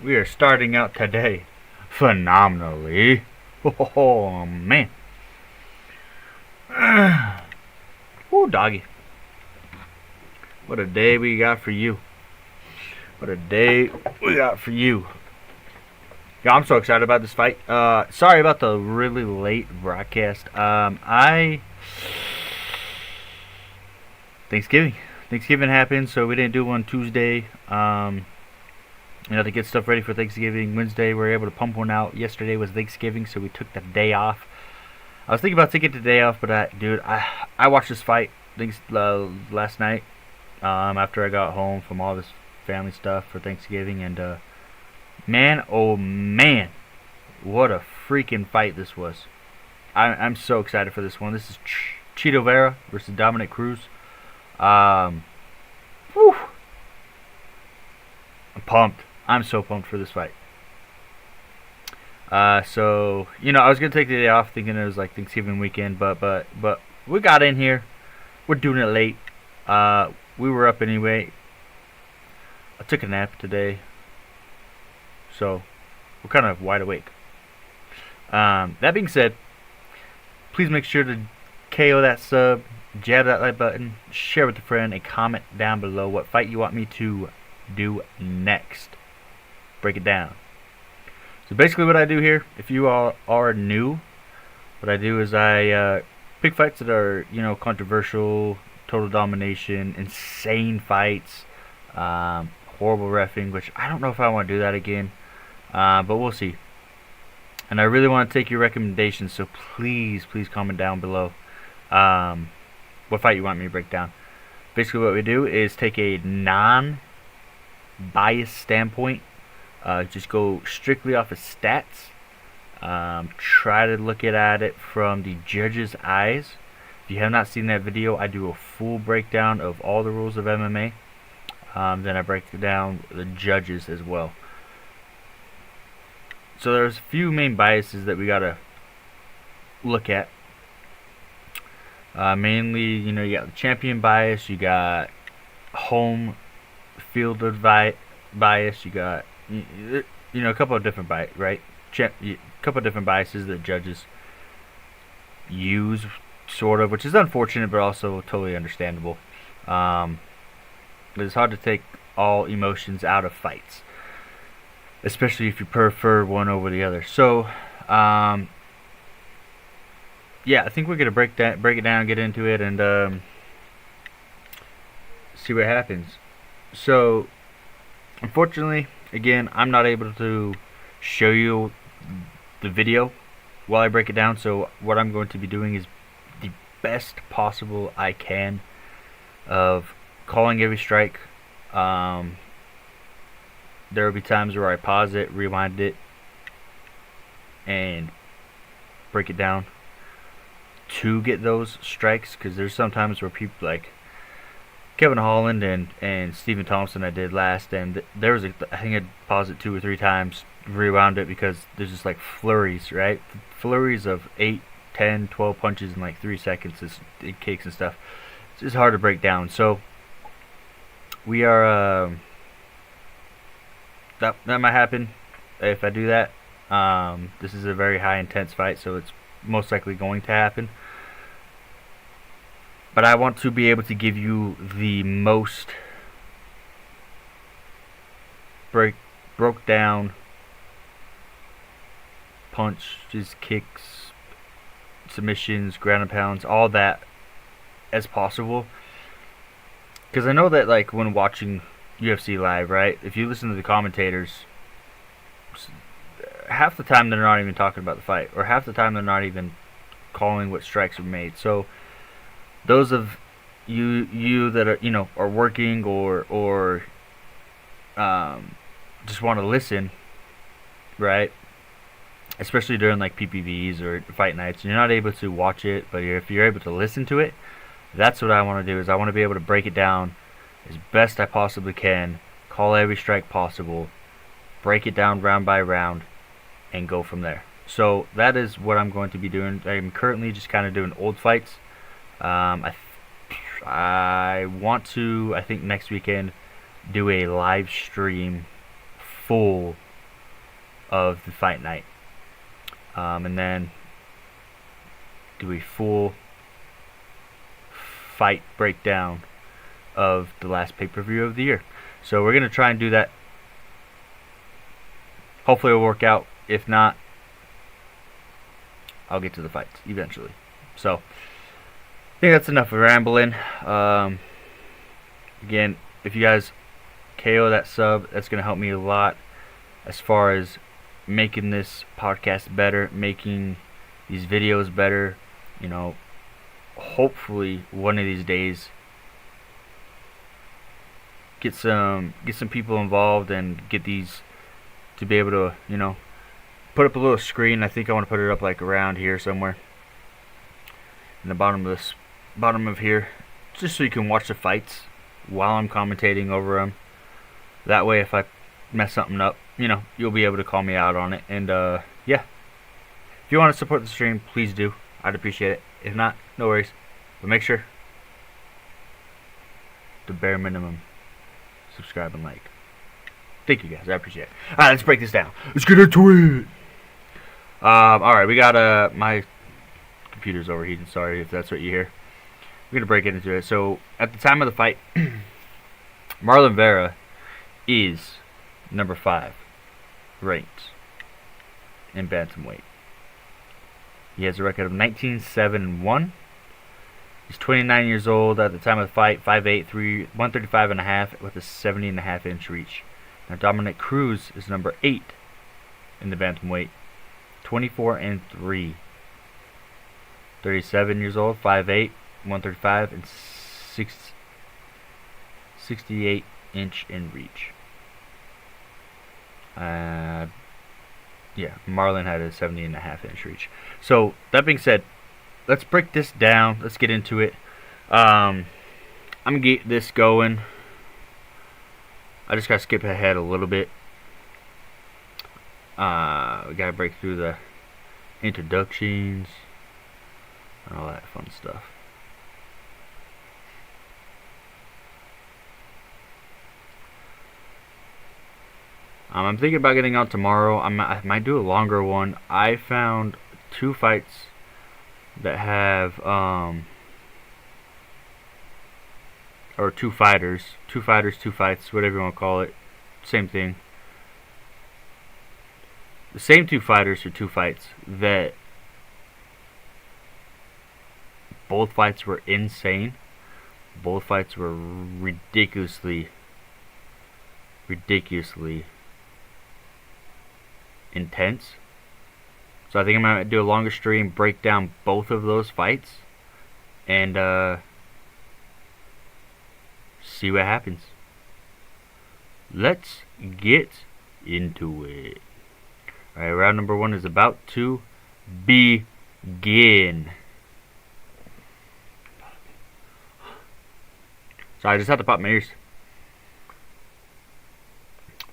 We are starting out today phenomenally. Oh, man. Oh, doggy. What a day we got for you. What a day we got for you. Yeah, I'm so excited about this fight. Sorry about the really late broadcast. Thanksgiving happened, so we didn't do one Tuesday. To get stuff ready for Thanksgiving. Wednesday, we were able to pump one out. Yesterday was Thanksgiving, so we took the day off. I was thinking about taking the day off, but I watched this fight last night after I got home from all this family stuff for Thanksgiving, and man, oh man, what a freaking fight this was. I'm so excited for this one. This is Chito Vera versus Dominick Cruz. I'm pumped. I'm so pumped for this fight. I was gonna take the day off, thinking it was like Thanksgiving weekend, but we got in here. We're doing it late. We were up anyway. I took a nap today, so we're kind of wide awake. That being said, please make sure to KO that sub, jab that like button, share with a friend, and comment down below what fight you want me to do next. Break it down. So basically what I do here, if you all are new, what I do is I pick fights that are, controversial, total domination, insane fights, horrible reffing, which I don't know if I want to do that again, but we'll see. And I really want to take your recommendations, so please comment down below what fight you want me to break down. Basically what we do is take a non-biased standpoint, just go strictly off of stats, try to look at it from the judge's eyes. If you have not seen that video, I do a full breakdown of all the rules of MMA. Then I break down the judges as well. So there's a few main biases that we gotta look at. Mainly, you got the champion bias, you got home fielded bias, you got a couple of different biases, right? A couple of different biases that judges use, sort of, which is unfortunate, but also totally understandable. It's hard to take all emotions out of fights, especially if you prefer one over the other. So, I think we're gonna break it down, get into it, and see what happens. So, unfortunately, again, I'm not able to show you the video while I break it down. So, what I'm going to be doing is the best possible I can of calling every strike. There will be times where I pause it, rewind it, and break it down to get those strikes, because there's sometimes where people like Kevin Holland and Stephen Thompson I did last, and there was I think I'd pause it 2 or 3 times, rewound it, because there's just like flurries, right? Flurries of 8, 10, 12 punches in like 3 seconds, it cakes and stuff. It's just hard to break down. So we are that might happen if I do that. This is a very high intense fight, so it's most likely going to happen. But I want to be able to give you the most broke down punches, kicks, submissions, ground and pounds, all that as possible. Because I know that, like, when watching UFC live, right, if you listen to the commentators, half the time they're not even talking about the fight, or half the time they're not even calling what strikes were made. So those of you that are are working or just want to listen, right, especially during like PPVs or fight nights, and you're not able to watch it, but if you're able to listen to it, that's what I want to do. Is I want to be able to break it down as best I possibly can, call every strike possible, break it down round by round, and go from there. So that is what I'm going to be doing. I'm currently just kind of doing old fights. I want to, I think next weekend, do a live stream full of the fight night. And then do a full fight breakdown of the last pay-per-view of the year. So we're going to try and do that. Hopefully it'll work out. If not, I'll get to the fights eventually. So I think that's enough of rambling. Again, if you guys KO that sub, that's going to help me a lot as far as making this podcast better, making these videos better. You know, hopefully one of these days get some people involved and get these to be able to, you know, put up a little screen. I think I want to put it up like around here somewhere in the bottom of here, just so you can watch the fights while I'm commentating over them. That way if I mess something up, you know, you'll be able to call me out on it. And yeah, if you want to support the stream, please do. I'd appreciate it. If not, no worries, but make sure the bare minimum, subscribe and like. Thank you guys, I appreciate it. Alright, let's break this down. Let's get into it. Alright, we got my computer's overheating, sorry if that's what you hear. We're gonna break it into it. So at the time of the fight, Marlon Vera is number 5 ranked in bantamweight. He has a record of 19-7-1. He's 29 years old at the time of the fight, 5'8", 135.5 with a 70.5 inch reach. Now Dominick Cruz is number 8 in the bantamweight, 24-3. 37 years old, 5'8", 135 and 68 inch in reach. Yeah, Marlon had a 70.5 inch reach. So that being said, let's break this down. Let's get into it. I'm gonna get this going. I just gotta skip ahead a little bit. We gotta break through the introductions and all that fun stuff. I'm thinking about getting out tomorrow. I might do a longer one. I found 2 fights that have or 2 fighters, 2 fights, whatever you want to call it, same thing. The same 2 fighters for 2 fights that both fights were insane. Both fights were ridiculously intense. So I think I'm going to do a longer stream, break down both of those fights, and see what happens. Let's get into it. Alright, round number 1 is about to begin. Sorry, I just had to pop my ears.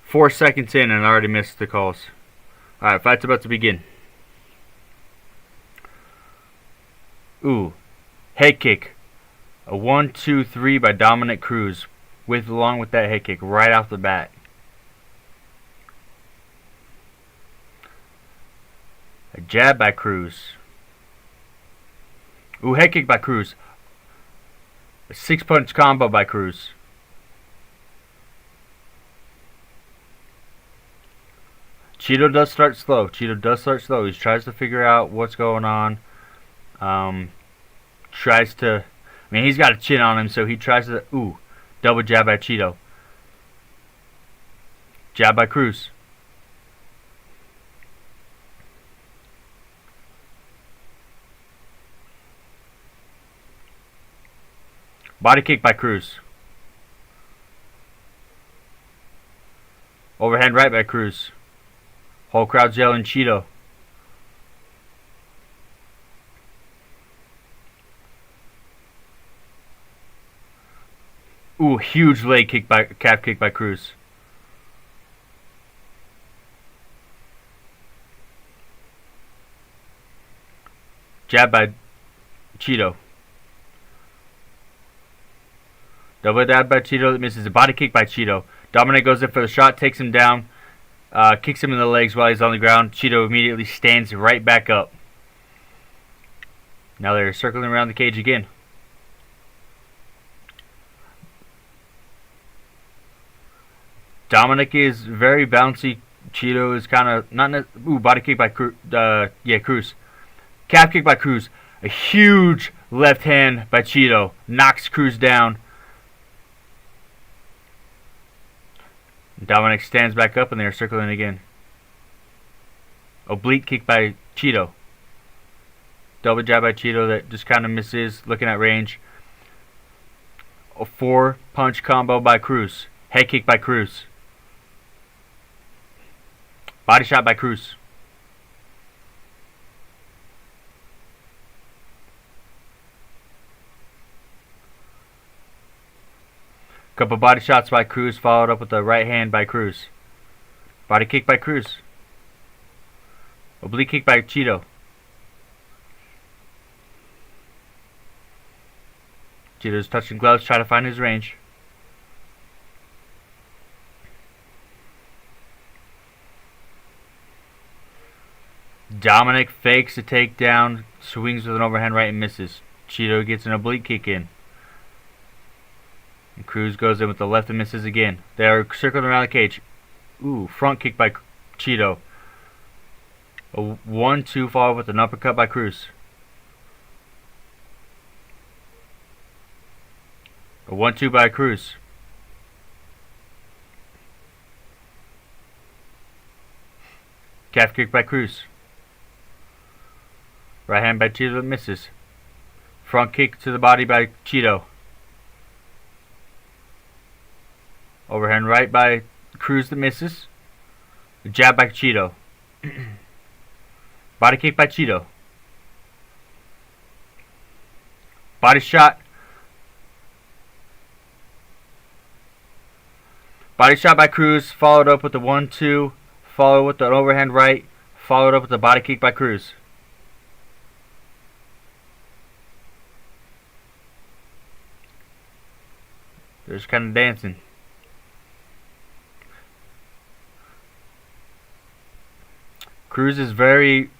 4 seconds in and I already missed the calls. Alright, fight's about to begin. Ooh, head kick. A 1-2-3 by Dominick Cruz, along with that head kick right off the bat. A jab by Cruz. Ooh, head kick by Cruz. A 6-punch combo by Cruz. Chito does start slow. He tries to figure out what's going on. Tries to... I mean, he's got a chin on him, so he tries to... Ooh, double jab by Chito. Jab by Cruz. Body kick by Cruz. Overhand right by Cruz. Whole crowd's yelling Chito. Ooh, huge leg kick by calf kick by Cruz. Jab by Chito. Double jab by Chito that misses. A body kick by Chito. Dominick goes in for the shot, takes him down. Kicks him in the legs while he's on the ground. Chito immediately stands right back up. Now they're circling around the cage again. Dominick is very bouncy. Chito is kind of not. Body kick by Cruz. Calf kick by Cruz. A huge left hand by Chito knocks Cruz down. Dominick stands back up and they're circling again. Oblique kick by Chito. Double jab by Chito that just kind of misses, looking at range. A 4-punch combo by Cruz. Head kick by Cruz. Body shot by Cruz. Couple body shots by Cruz, followed up with a right hand by Cruz. Body kick by Cruz. Oblique kick by Chito. Chito's touching gloves, trying to find his range. Dominick fakes a takedown, swings with an overhand right and misses. Chito gets an oblique kick in. And Cruz goes in with the left and misses again. They are circling around the cage. Ooh, front kick by Chito. A 1-2 followed with an uppercut by Cruz. A 1-2 by Cruz. Calf kick by Cruz. Right hand by Chito that misses. Front kick to the body by Chito. Overhand right by Cruz that misses. Jab by Chito. Body kick by Chito. Body shot. Body shot by Cruz, followed up with the 1-2, followed with the overhand right, followed up with the body kick by Cruz. They're just kind of dancing. Cruz is very...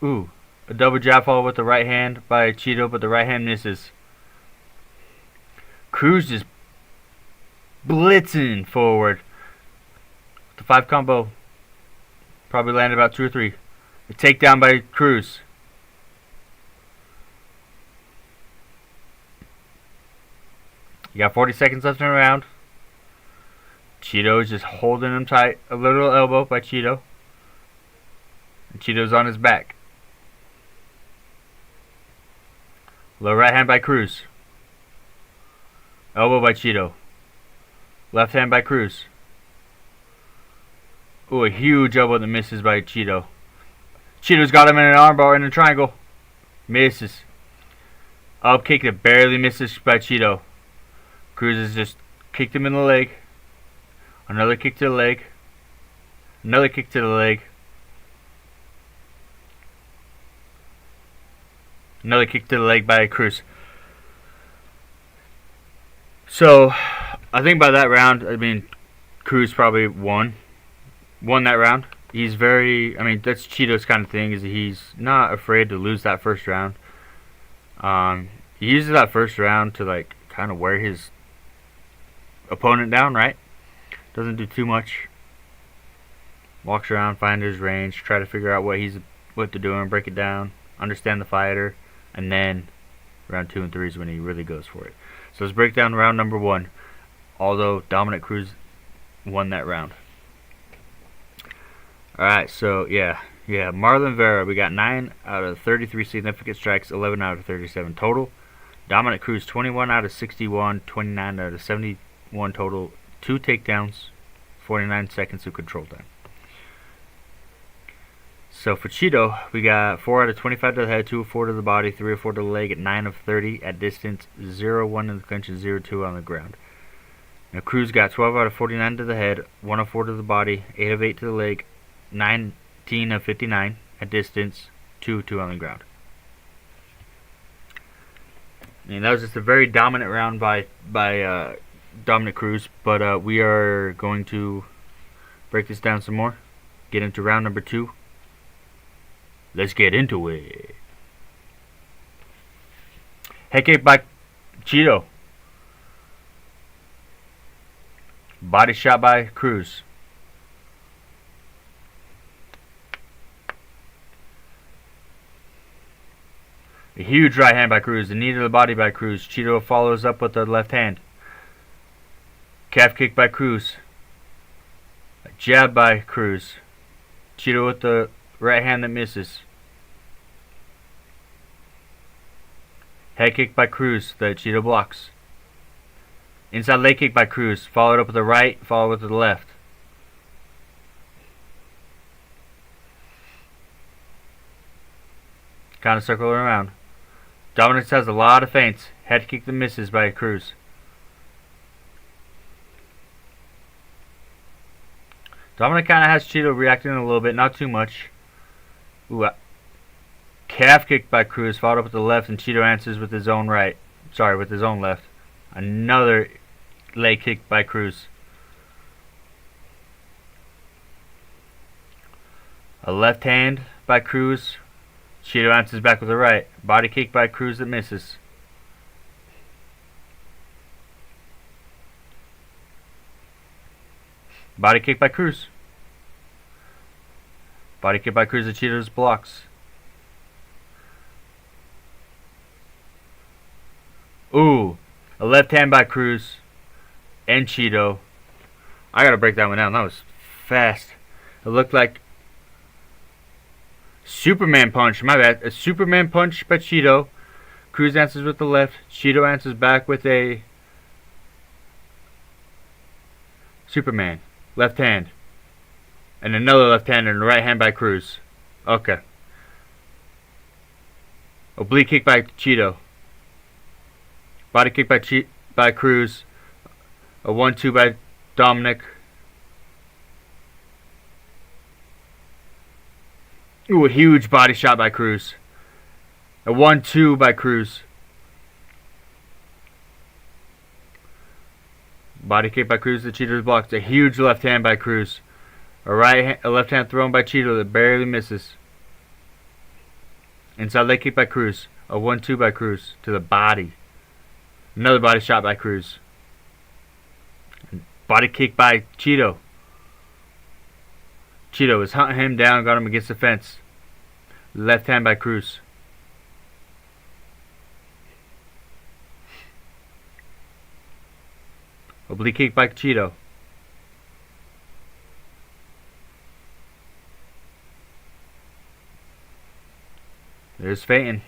Ooh. A double jab followed with the right hand by Chito, but the right hand misses. Cruz is blitzing forward. The 5 combo. Probably landed about 2 or 3. A takedown by Cruz. You got 40 seconds left in the round. Chito is just holding him tight. A little elbow by Chito. And Chito's on his back. Low right hand by Cruz. Elbow by Chito. Left hand by Cruz. Ooh, a huge elbow that misses by Chito. Chito's got him in an armbar in a triangle. Misses. Up kick that barely misses by Chito. Cruz has just kicked him in the leg. Another kick to the leg. Another kick to the leg. Another kick to the leg by Cruz. So, I think by that round, Cruz probably won that round. He's very, that's Chito's kind of thing, is he's not afraid to lose that first round. He uses that first round to, kind of wear his opponent down, right? Doesn't do too much. Walks around, find his range, try to figure out what they're doing, break it down, understand the fighter. And then round 2 and 3 is when he really goes for it. So let's break down round number 1. Although Dominick Cruz won that round. Alright, so yeah. Marlon Vera, we got 9 out of 33 significant strikes, 11 out of 37 total. Dominick Cruz, 21 out of 61, 29 out of 71 total. 2 takedowns, 49 seconds of control time. So for Chito, we got 4 out of 25 to the head, 2 of 4 to the body, 3 of 4 to the leg, at 9 of 30 at distance, 0-1 in the clinch, and 0-2 on the ground. Now Cruz got 12 out of 49 to the head, 1 of 4 to the body, 8 of 8 to the leg, 19 of 59 at distance, 2-2 on the ground. That was just a very dominant round by Dominick Cruz, but we are going to break this down some more. get into round number 2. Let's get into it. Head kick by Chito. Body shot by Cruz. A huge right hand by Cruz. The knee to the body by Cruz. Chito follows up with the left hand. Calf kick by Cruz. A jab by Cruz. Chito with the right hand that misses. Head kick by Cruz that Chito blocks. Inside leg kick by Cruz. Followed up with the right, followed with the left. Kind of circling around. Dominick has a lot of feints. Head kick that misses by Cruz. Dominick kind of has Chito reacting a little bit, not too much. Ooh, calf kick by Cruz, followed up with the left, and Chito answers with his own right. Sorry, with his own left. Another leg kick by Cruz. A left hand by Cruz. Chito answers back with the right. Body kick by Cruz that misses. Body kick by Cruz. Body kick by Cruz that Chito's blocks. Ooh. A left hand by Cruz and Chito. I gotta break that one down. That was fast. It looked like Superman punch. My bad. A Superman punch by Chito. Cruz answers with the left. Chito answers back with a Superman. Left hand. And another left hand and a right hand by Cruz. Okay. Oblique kick by Chito. Body kick by Cruz. A 1-2 by Dominick. Ooh, a huge body shot by Cruz. A 1-2 by Cruz. Body kick by Cruz. The Chito's blocked. A huge left hand by Cruz. A left hand thrown by Chito that barely misses. Inside leg kick by Cruz. A 1-2 by Cruz to the body. Another body shot by Cruz. Body kick by Chito. Chito is hunting him down, got him against the fence. Left hand by Cruz. Oblique kick by Chito. There's feinting.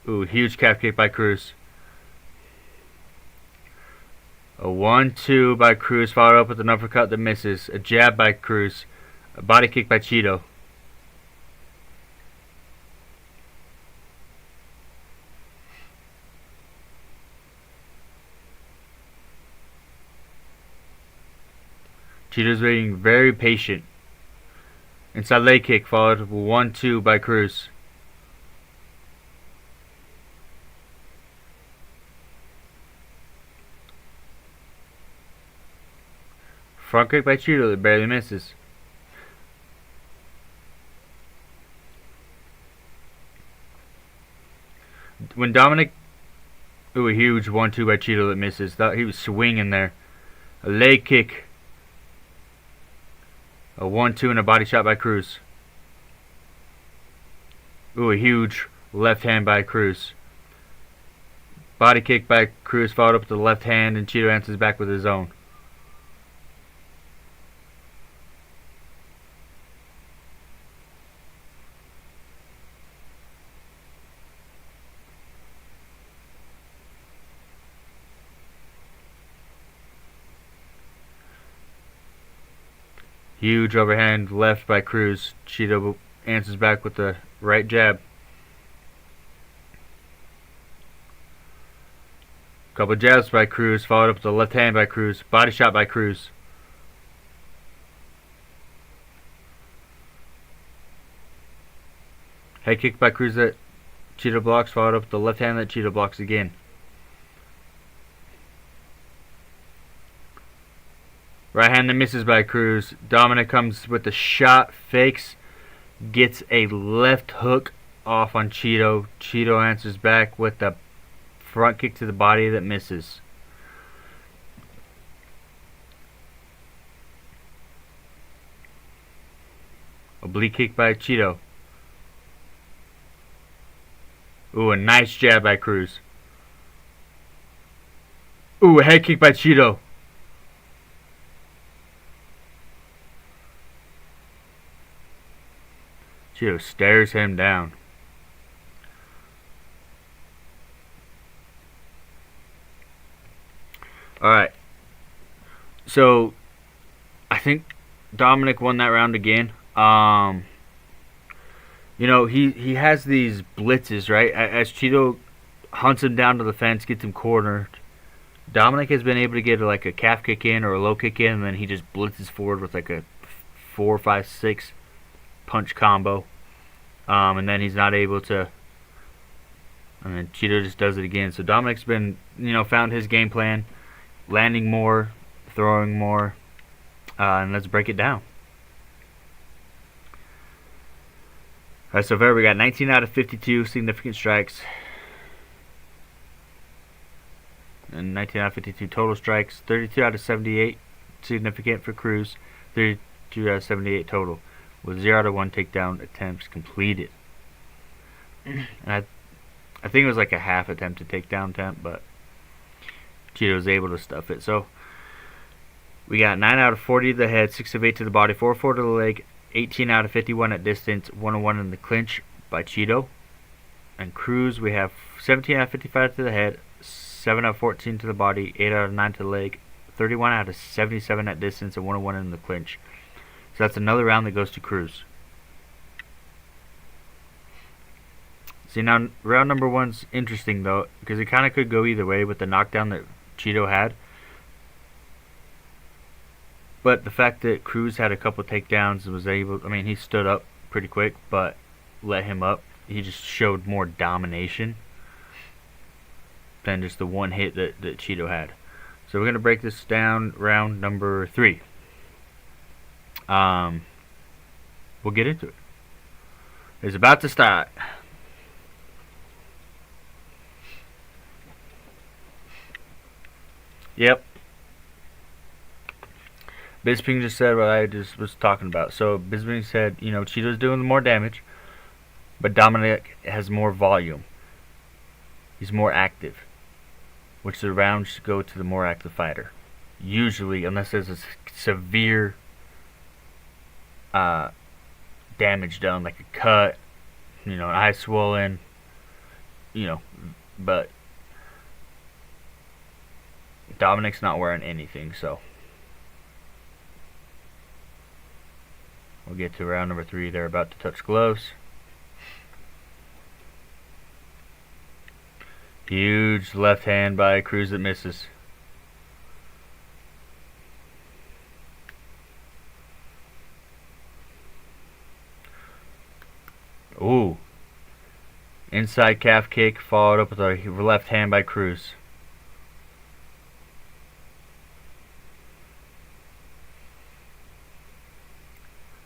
Ooh, huge calf kick by Cruz. A 1-2 by Cruz, followed up with an uppercut that misses. A jab by Cruz. A body kick by Chito. Chito's being very patient. Inside leg kick, followed with 1-2 by Cruz. Front kick by Chito that barely misses. When Dominick... Ooh, a huge 1-2 by Chito that misses. Thought he was swinging there. A leg kick. A 1-2 and a body shot by Cruz. Ooh, a huge left hand by Cruz. Body kick by Cruz, followed up with the left hand, and Chito answers back with his own. Huge overhand left by Cruz. Chito answers back with the right jab. Couple jabs by Cruz, followed up with the left hand by Cruz. Body shot by Cruz. Head kick by Cruz that Chito blocks, followed up with the left hand that Chito blocks again. Right hand that misses by Cruz. Dominick comes with the shot, fakes, gets a left hook off on Chito. Chito answers back with the front kick to the body that misses. Oblique kick by Chito. Ooh, a nice jab by Cruz. Ooh, a head kick by Chito. Chito stares him down. Alright. So, I think Dominick won that round again. You know, he has these blitzes, right? As Chito hunts him down to the fence, gets him cornered. Dominick has been able to get like a calf kick in or a low kick in, and then he just blitzes forward with like a 4, 5, 6 punch combo. And then he's not able to. And then Chito just does it again. So Dominick's been, found his game plan, landing more, throwing more. And let's break it down. Alright, so Vera, we got 19 out of 52 significant strikes. And 19 out of 52 total strikes. 32 out of 78 significant for Cruz. 32 out of 78 total. With 0 out of 1 takedown attempts completed. And I think it was like a half attempted takedown attempt, but Chito was able to stuff it. So we got 9 out of 40 to the head, 6 of 8 to the body, 4 of 4 to the leg, 18 out of 51 at distance, 1 of 1 in the clinch by Chito. And Cruz, we have 17 out of 55 to the head, 7 out of 14 to the body, 8 out of 9 to the leg, 31 out of 77 at distance, and 1 of 1 in the clinch. So that's another round that goes to Cruz. See, now round number 1's interesting though, because it kind of could go either way with the knockdown that Chito had. But the fact that Cruz had a couple takedowns and was able, he stood up pretty quick, but let him up. He just showed more domination than just the one hit that Chito had. So we're going to break this down, round number 3. We'll get into it. It's about to start. Yep. Bisping just said what I just was talking about. So Bisping said, Chito's doing more damage, but Dominick has more volume. He's more active, which the rounds go to the more active fighter. Usually, unless there's a severe damage done, like a cut, an eye swollen, but Dominick's not wearing anything, so we'll get to round number 3. They're about to touch gloves. Huge left hand by Cruz that misses. Ooh. Inside calf kick followed up with a left hand by Cruz.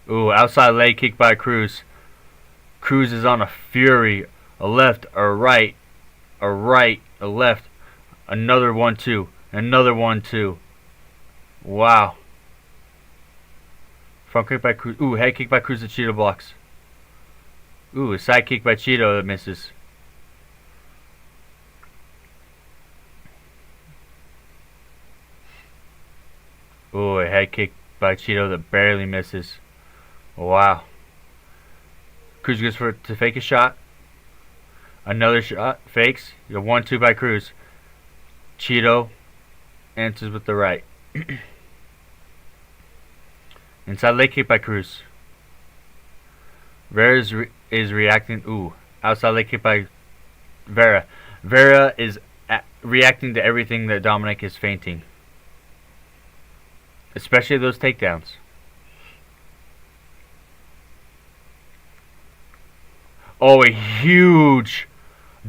Ooh, outside leg kick by Cruz. Cruz is on a fury. A left, a right, a right, a left. Another 1-2. Another 1-2. Wow. Front kick by Cruz. Ooh, head kick by Cruz that Chito blocks. Ooh, a side kick by Chito that misses. Ooh, a head kick by Chito that barely misses. Wow. Cruz goes to fake a shot. Another shot. Fakes. You got 1-2 by Cruz. Chito answers with the right. Inside leg kick by Cruz. Vera is reacting. Ooh. Outside leg kick by Vera. Vera is reacting to everything that Dominick is feinting. Especially those takedowns. Oh, a huge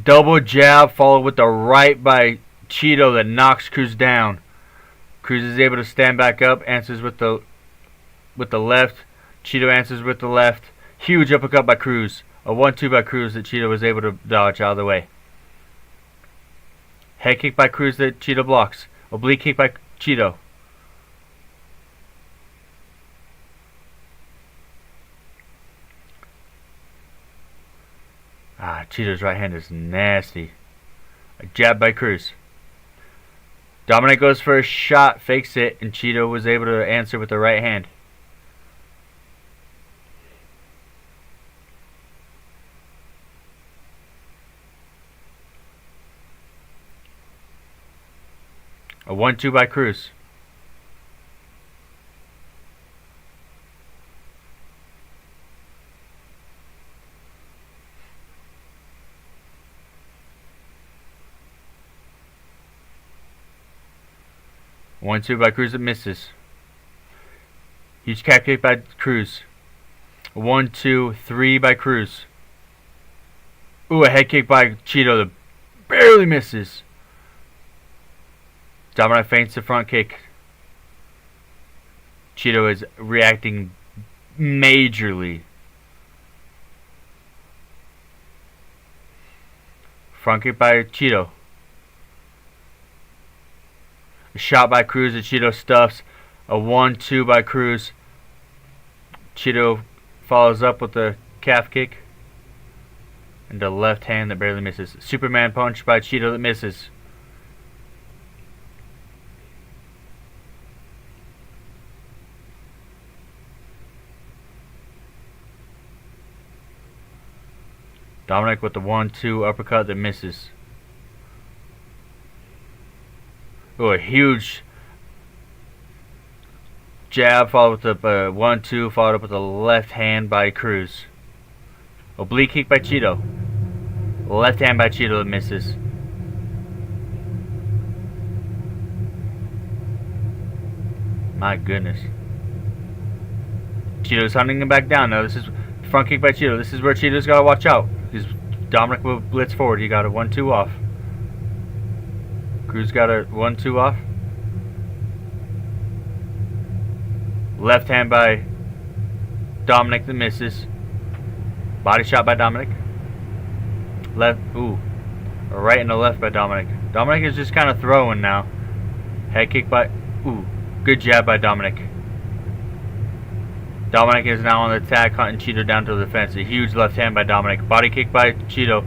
double jab followed with the right by Chito that knocks Cruz down. Cruz is able to stand back up, answers with the left. Chito answers with the left. Huge uppercut by Cruz. A 1-2 by Cruz that Chito was able to dodge out of the way. Head kick by Cruz that Chito blocks. Oblique kick by Chito. Chito's right hand is nasty. A jab by Cruz. Dominick goes for a shot, fakes it, and Chito was able to answer with the right hand. A 1-2 by Cruz. One, two by Cruz that misses. Huge calf kick by Cruz. 1, 2, 3 by Cruz. Ooh, a head kick by Chito that barely misses. Dominick feints the front kick. Chito is reacting majorly. Front kick by Chito. A shot by Cruz that Chito stuffs. A 1-2 by Cruz. Chito follows up with a calf kick. And a left hand that barely misses. Superman punch by Chito that misses. Dominick with the 1-2 uppercut that misses. Oh, a huge jab followed with the 1-2 followed up with a left hand by Cruz. Oblique kick by Chito. Left hand by Chito that misses. My goodness. Chito's hunting him back down now. This is front kick by Chito. This is where Chito's got to watch out. Because Dominick will blitz forward. He got a 1-2 off. Cruz got a 1-2 off. Left hand by Dominick that misses. Body shot by Dominick. Left, ooh. A right and a left by Dominick. Dominick is just kind of throwing now. Head kick by, ooh. Good jab by Dominick. Dominick is now on the attack, hunting Chito down to the defense. A huge left hand by Dominick. Body kick by Chito.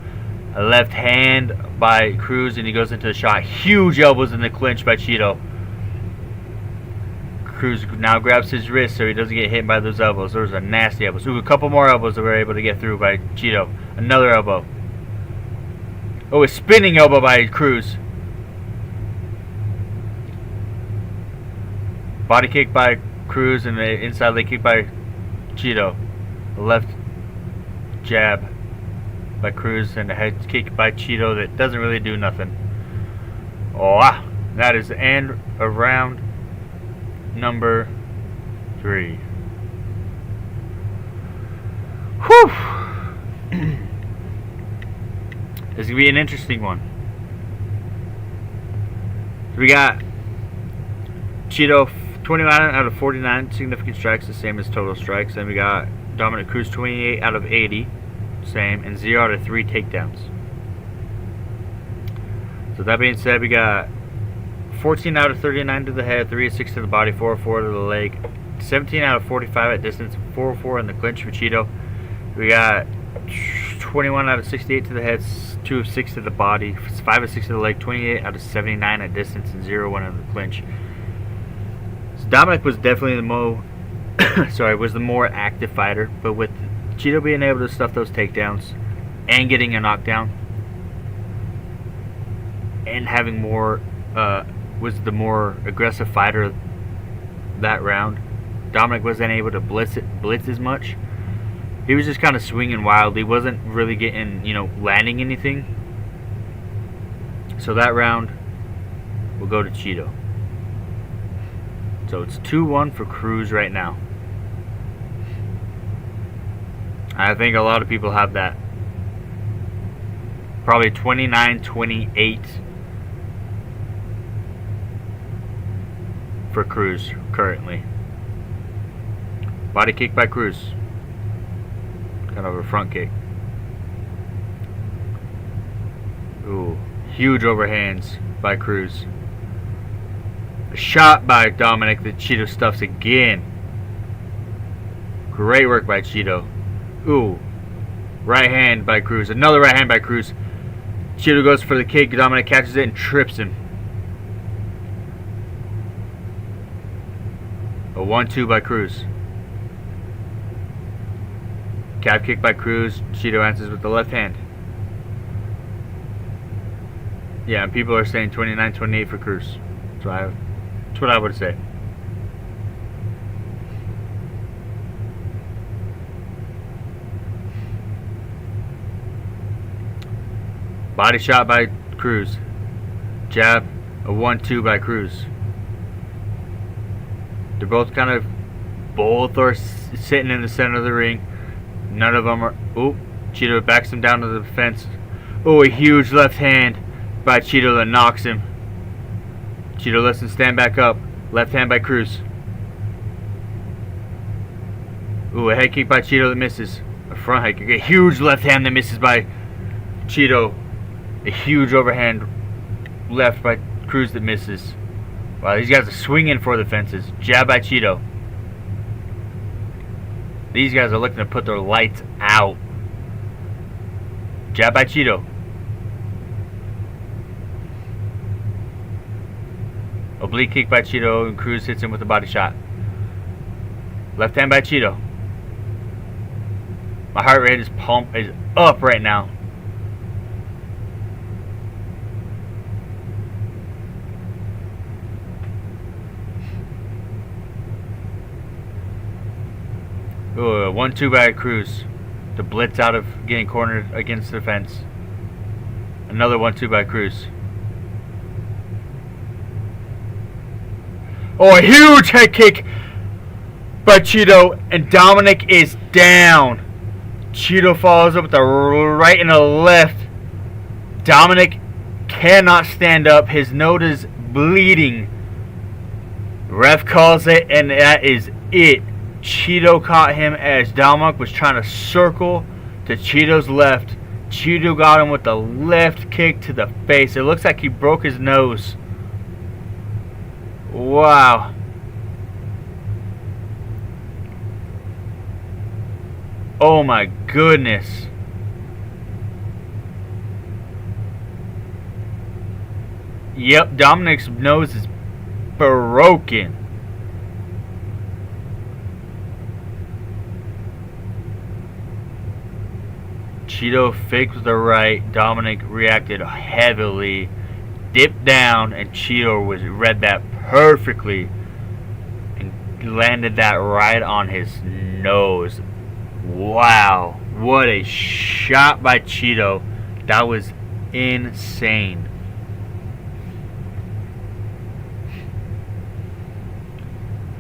A left hand by Cruz, and he goes into the shot. Huge elbows in the clinch by Chito. Cruz now grabs his wrist so he doesn't get hit by those elbows. Those are nasty elbows. Ooh, a couple more elbows that we're able to get through by Chito. Another elbow. Oh, a spinning elbow by Cruz. Body kick by Cruz and the inside leg kick by Chito. The left jab by Cruz and a head kick by Chito that doesn't really do nothing. Oh, wow. That is the end of round number 3. Whew. This is going to be an interesting one. We got Chito 29 out of 49 significant strikes, the same as total strikes. Then we got Dominick Cruz 28 out of 80, same, and 0 out of 3 takedowns. So that being said, we got 14 out of 39 to the head, 3 of 6 to the body, 4 of 4 to the leg, 17 out of 45 at distance, 4 of 4 in the clinch for Chito. We got 21 out of 68 to the head, 2 of 6 to the body, 5 of 6 to the leg, 28 out of 79 at distance, and 0-1 in the clinch. So Dominick was definitely the more active fighter, but with Chito being able to stuff those takedowns and getting a knockdown and having more, was the more aggressive fighter that round. Dominick wasn't able to blitz as much. He was just kind of swinging wild. He wasn't really getting, landing anything. So that round will go to Chito. So it's 2-1 for Cruz right now. I think a lot of people have that. Probably 29-28. for Cruz currently. Body kick by Cruz. Kind of a front kick. Ooh, huge overhands by Cruz. A shot by Dominick that Chito stuffs again. Great work by Chito. Ooh, right hand by Cruz. Another right hand by Cruz. Chito goes for the kick. Dominick catches it and trips him. A 1-2 by Cruz. Calf kick by Cruz. Chito answers with the left hand. Yeah, and people are saying 29-28 for Cruz. That's what I would say. Body shot by Cruz. Jab, a 1-2 by Cruz. They're both kind of both are sitting in the center of the ring. None of them are. Oop, Chito backs him down to the fence. Oh, a huge left hand by Chito that knocks him. Chito lets him stand back up. Left hand by Cruz. Ooh, a head kick by Chito that misses. A front head kick. A huge left hand that misses by Chito. A huge overhand left by Cruz that misses. Wow, these guys are swinging for the fences. Jab by Chito. These guys are looking to put their lights out. Jab by Chito. Oblique kick by Chito, and Cruz hits him with a body shot. Left hand by Chito. My heart rate is up right now. Ooh, 1-2 by Cruz. The blitz out of getting cornered against the fence. Another 1-2 by Cruz. Oh, a huge head kick by Chito, and Dominick is down. Chito follows up with a right and a left. Dominick cannot stand up. His nose is bleeding. Ref calls it, and that is it. Chito caught him as Dominick was trying to circle to Chito's left. Chito got him with the left kick to the face. It looks like he broke his nose. Wow. Oh my goodness. Yep, Dominick's nose is broken. Chito faked with the right. Dominick reacted heavily, dipped down, and Chito read that perfectly and landed that right on his nose. Wow, what a shot by Chito. That was insane.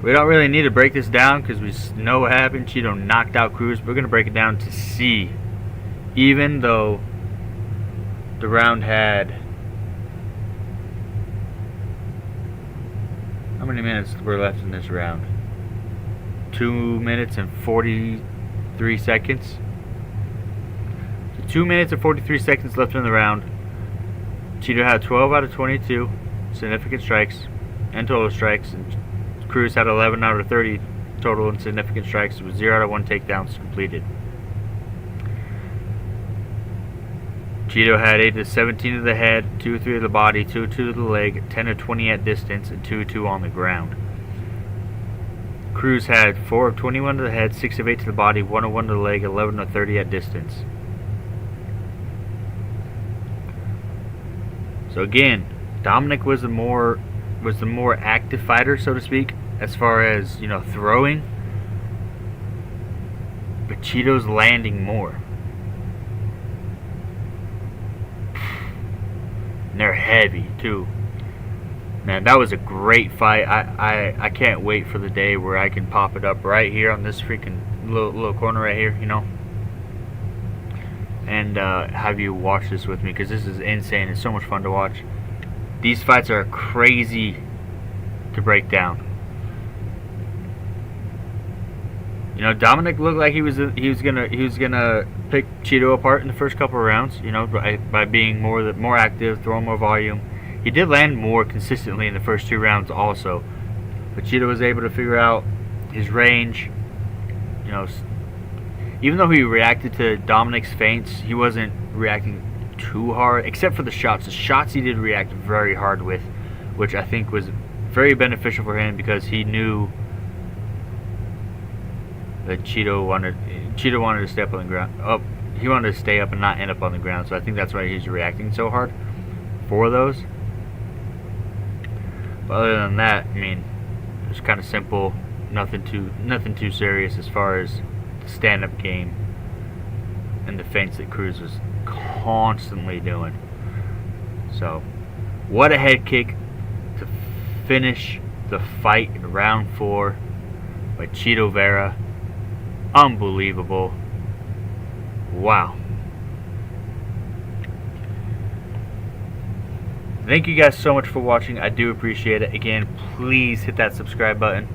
We don't really need to break this down because we know what happened. Chito knocked out Cruz. We're going to break it down to see. Even though the round had... How many minutes were left in this round? 2 minutes and 43 seconds. So 2 minutes and 43 seconds left in the round. Chito had 12 out of 22 significant strikes and total strikes. And Cruz had 11 out of 30 total and significant strikes with 0 out of 1 takedowns completed. Chito had 8 to 17 to the head, 2 to 3 to the body, 2 to the leg, 10 to 20 at distance, and 2 to 2 on the ground. Cruz had 4 of 21 to the head, 6 of 8 to the body, 1 of 1 to the leg, 11 to 30 at distance. So again, Dominick was the more active fighter, so to speak, as far as, throwing. But Chito's landing more. And they're heavy too. Man, that was a great fight. I can't wait for the day where I can pop it up right here on this freaking little corner right here, and have you watch this with me, because this is insane. It's so much fun to watch. These fights are crazy to break down. You know, Dominick looked like he was gonna pick Chito apart in the first couple of rounds. You know, by being more active, throwing more volume. He did land more consistently in the first 2 rounds also, but Chito was able to figure out his range. You know, even though he reacted to Dominick's feints, he wasn't reacting too hard, except for the shots. The shots he did react very hard with, which I think was very beneficial for him because he knew that Chito wanted to stay up on the ground. Oh, he wanted to stay up and not end up on the ground. So I think that's why he's reacting so hard for those. But other than that, I mean, it was kind of simple. Nothing too serious as far as the stand-up game and the feints that Cruz was constantly doing. So, what a head kick to finish the fight in round 4 by Chito Vera. Unbelievable. Wow. Thank you guys so much for watching. I do appreciate it. Again, please hit that subscribe button.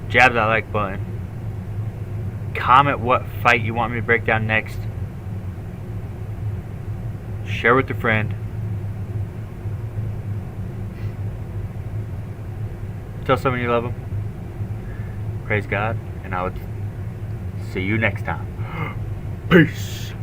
Jab that like button. Comment what fight you want me to break down next. Share with a friend. Tell someone you love them. Praise God. And I would see you next time. Peace.